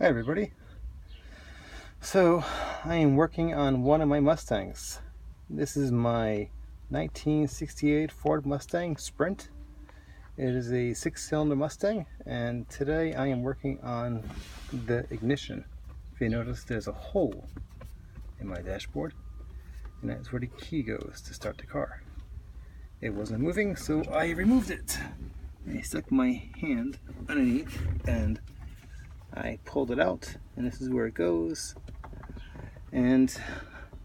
Hi everybody. So I am working on one of my Mustangs. This is my 1968 Ford Mustang Sprint. It is a 6-cylinder Mustang, and today I am working on the ignition. If you notice, there's a hole in my dashboard, and that's where the key goes to start the car. It wasn't moving, so I removed it. I stuck my hand underneath and I pulled it out, and this is where it goes. And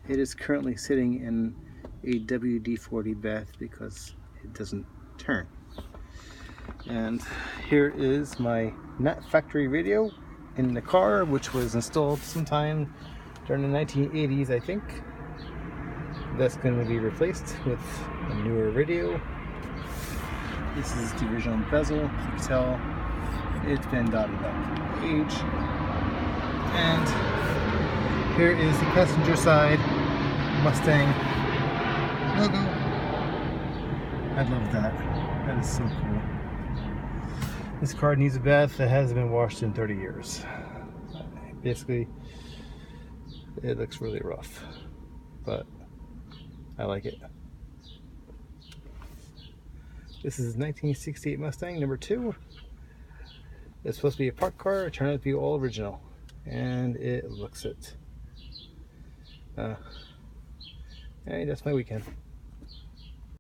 it is currently sitting in a WD-40 bath because it doesn't turn. And here is my not factory radio in the car, which was installed sometime during the 1980s, I think. That's going to be replaced with a newer radio. This is the original bezel. You can tell it's been dotted up with age. And here is the passenger side Mustang logo. I love that. That is so cool. This car needs a bath that hasn't been washed in 30 years. Basically, it looks really rough, but I like it. This is 1968 Mustang number 2. It's supposed to be a park car. It turned out to be all original, and it looks it. Hey, that's my weekend.